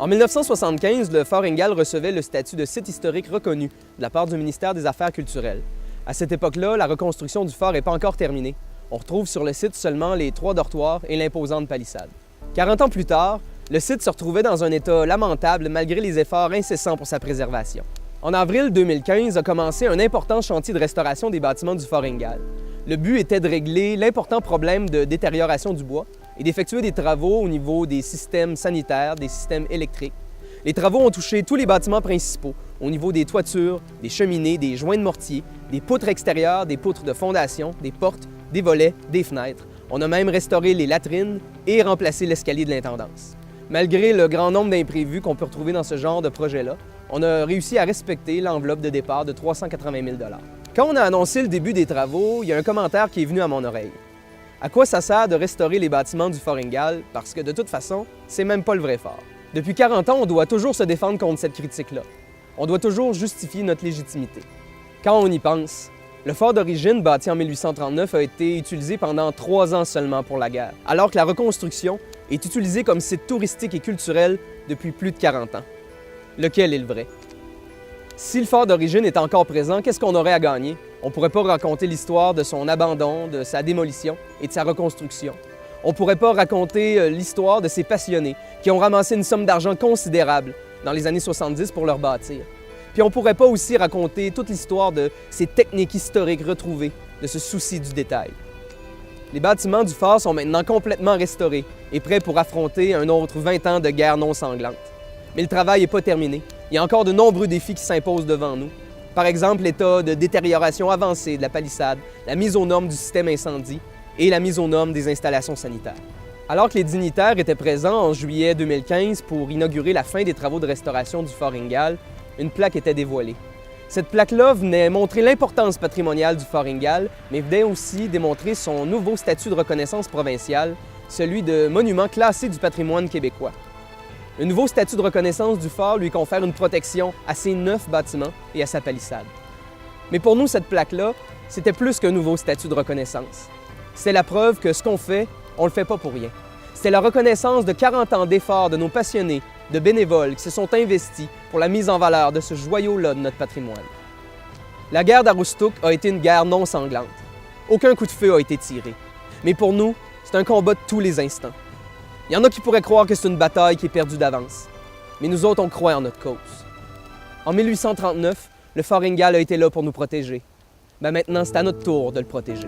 En 1975, le Fort Ingalls recevait le statut de site historique reconnu de la part du ministère des Affaires culturelles. À cette époque-là, la reconstruction du fort n'est pas encore terminée. On retrouve sur le site seulement les 3 dortoirs et l'imposante palissade. 40 ans plus tard, le site se retrouvait dans un état lamentable malgré les efforts incessants pour sa préservation. En avril 2015 a commencé un important chantier de restauration des bâtiments du Fort Ingalls. Le but était de régler l'important problème de détérioration du bois et d'effectuer des travaux au niveau des systèmes sanitaires, des systèmes électriques. Les travaux ont touché tous les bâtiments principaux, au niveau des toitures, des cheminées, des joints de mortier, des poutres extérieures, des poutres de fondation, des portes, des volets, des fenêtres. On a même restauré les latrines et remplacé l'escalier de l'intendance. Malgré le grand nombre d'imprévus qu'on peut retrouver dans ce genre de projet-là, on a réussi à respecter l'enveloppe de départ de 380 000 $. Quand on a annoncé le début des travaux, il y a un commentaire qui est venu à mon oreille. À quoi ça sert de restaurer les bâtiments du Fort Ingalls? Parce que de toute façon, c'est même pas le vrai fort. Depuis 40 ans, on doit toujours se défendre contre cette critique-là. On doit toujours justifier notre légitimité. Quand on y pense, le fort d'origine, bâti en 1839, a été utilisé pendant 3 ans seulement pour la guerre, alors que la reconstruction est utilisée comme site touristique et culturel depuis plus de 40 ans. Lequel est le vrai? Si le fort d'origine est encore présent, qu'est-ce qu'on aurait à gagner? On ne pourrait pas raconter l'histoire de son abandon, de sa démolition et de sa reconstruction. On ne pourrait pas raconter l'histoire de ces passionnés qui ont ramassé une somme d'argent considérable dans les années 70 pour leur bâtir. Puis on ne pourrait pas aussi raconter toute l'histoire de ces techniques historiques retrouvées, de ce souci du détail. Les bâtiments du fort sont maintenant complètement restaurés et prêts pour affronter un autre 20 ans de guerre non sanglante. Mais le travail n'est pas terminé. Il y a encore de nombreux défis qui s'imposent devant nous. Par exemple, l'état de détérioration avancée de la palissade, la mise aux normes du système incendie et la mise aux normes des installations sanitaires. Alors que les dignitaires étaient présents en juillet 2015 pour inaugurer la fin des travaux de restauration du Fort Ingalls, une plaque était dévoilée. Cette plaque-là venait montrer l'importance patrimoniale du Fort Ingalls, mais venait aussi démontrer son nouveau statut de reconnaissance provinciale, celui de monument classé du patrimoine québécois. Le nouveau statut de reconnaissance du fort lui confère une protection à ses 9 bâtiments et à sa palissade. Mais pour nous, cette plaque-là, c'était plus qu'un nouveau statut de reconnaissance. C'est la preuve que ce qu'on fait, on le fait pas pour rien. C'est la reconnaissance de 40 ans d'efforts de nos passionnés, de bénévoles qui se sont investis pour la mise en valeur de ce joyau-là de notre patrimoine. La guerre d'Aroostook a été une guerre non sanglante. Aucun coup de feu a été tiré. Mais pour nous, c'est un combat de tous les instants. Il y en a qui pourraient croire que c'est une bataille qui est perdue d'avance. Mais nous autres, on croit en notre cause. En 1839, le Fort Ingalls a été là pour nous protéger. Mais maintenant, c'est à notre tour de le protéger.